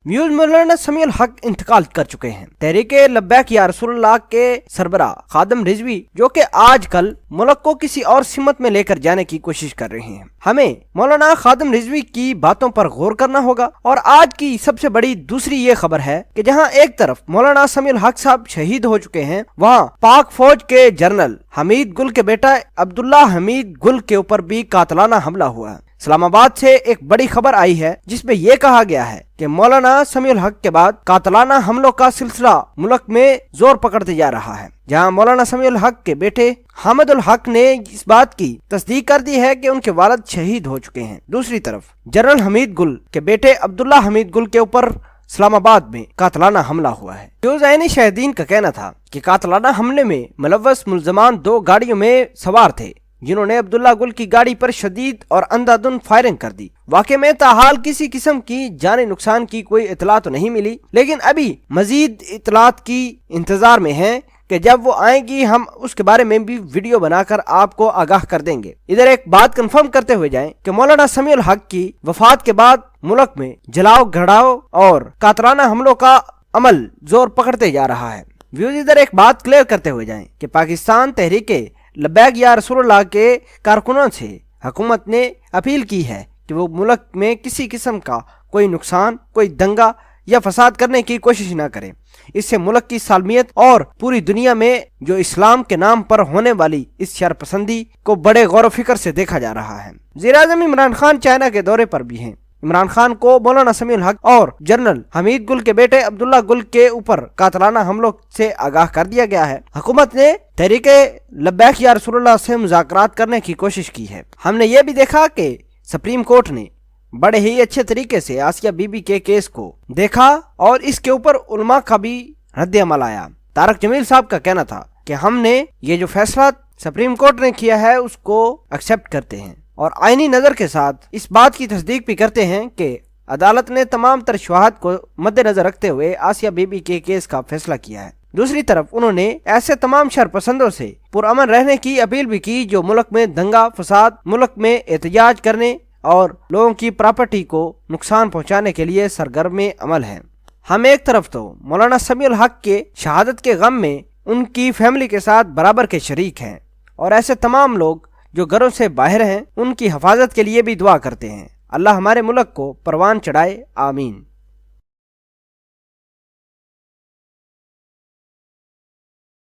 Muse مولانا سمیع الحق انتقال کر چکے ہیں۔ تحریک لبیک یا رسول اللہ کے سربراہ خادم رضوی جو کہ آج کل ملک کو کسی اور سمت میں لے کر جانے کی کوشش کر رہے ہیں، ہمیں مولانا خادم رضوی کی باتوں پر غور کرنا ہوگا۔ اور آج کی سب سے بڑی دوسری یہ خبر ہے کہ جہاں ایک طرف مولانا سمیع الحق صاحب شہید ہو چکے ہیں، وہاں پاک فوج کے جنرل حمید گل کے بیٹا عبداللہ حمید گل کے اوپر بھی قاتلانہ حملہ ہوا ہے۔ اسلام آباد سے ایک بڑی خبر آئی ہے جس میں یہ کہا گیا ہے کہ مولانا سمیع الحق کے بعد قاتلانہ حملوں کا سلسلہ ملک میں زور پکڑتے جا رہا ہے، جہاں مولانا سمیع الحق کے بیٹے حامد الحق نے اس بات کی تصدیق کر دی ہے کہ ان کے والد شہید ہو چکے ہیں۔ دوسری طرف جنرل حمید گل کے بیٹے عبداللہ حمید گل کے اوپر اسلام آباد میں قاتلانہ حملہ ہوا ہے۔ جو عینی شاہدین کا کہنا تھا کہ قاتلانہ حملے میں ملوث ملزمان 2 گاڑیوں میں سوار تھے، جنہوں نے عبداللہ گل کی گاڑی پر شدید اور اندھادھند فائرنگ کر دی۔ واقعے میں تاحال کسی قسم کی جانی نقصان کی کوئی اطلاع تو نہیں ملی، لیکن ابھی مزید اطلاعات کی انتظار میں ہیں کہ جب وہ آئیں گی ہم اس کے بارے میں بھی ویڈیو بنا کر آپ کو آگاہ کر دیں گے۔ ادھر ایک بات کنفرم کرتے ہوئے جائیں کہ مولانا سمیع الحق کی وفات کے بعد ملک میں جلاؤ گھڑاؤ اور قاتلانہ حملوں کا عمل زور پکڑتے جا رہا ہے۔ ویوز ادھر ایک بات کلیئر کرتے ہوئے جائیں کہ پاکستان تحریک لبیک یا رسول اللہ کے کارکنوں سے حکومت نے اپیل کی ہے کہ وہ ملک میں کسی قسم کا کوئی نقصان، کوئی دنگا یا فساد کرنے کی کوشش نہ کریں۔ اس سے ملک کی سالمیت اور پوری دنیا میں جو اسلام کے نام پر ہونے والی اس شر پسندی کو بڑے غور و فکر سے دیکھا جا رہا ہے۔ وزیر اعظم عمران خان چائنا کے دورے پر بھی ہیں۔ عمران خان کو مولانا سمیع الحق اور جنرل حمید گل کے بیٹے عبداللہ گل کے اوپر قاتلانہ حملوں سے آگاہ کر دیا گیا ہے۔ حکومت نے تحریک لبیک یا رسول اللہ سے مذاکرات کرنے کی کوشش کی ہے۔ ہم نے یہ بھی دیکھا کہ سپریم کورٹ نے بڑے ہی اچھے طریقے سے آسیہ بی بی کے کیس کو دیکھا اور اس کے اوپر علماء کا بھی رد عمل آیا۔ طارق جمیل صاحب کا کہنا تھا کہ ہم نے یہ جو فیصلہ سپریم کورٹ نے کیا ہے اس کو ایکسپٹ کرتے ہیں اور آئینی نظر کے ساتھ اس بات کی تصدیق بھی کرتے ہیں کہ عدالت نے تمام تر شواہد کو مد نظر رکھتے ہوئے آسیہ بی بی کے کیس کا فیصلہ کیا ہے۔ دوسری طرف انہوں نے ایسے تمام شر پسندوں سے پرامن رہنے کی اپیل بھی کی جو ملک میں دنگا فساد، ملک میں احتجاج کرنے اور لوگوں کی پراپرٹی کو نقصان پہنچانے کے لیے سرگرم عمل ہیں۔ ہم ایک طرف تو مولانا سمیع الحق کے شہادت کے غم میں ان کی فیملی کے ساتھ برابر کے شریک ہیں اور ایسے تمام لوگ جو گھروں سے باہر ہیں ان کی حفاظت کے لیے بھی دعا کرتے ہیں۔ اللہ ہمارے ملک کو پروان چڑھائے، آمین۔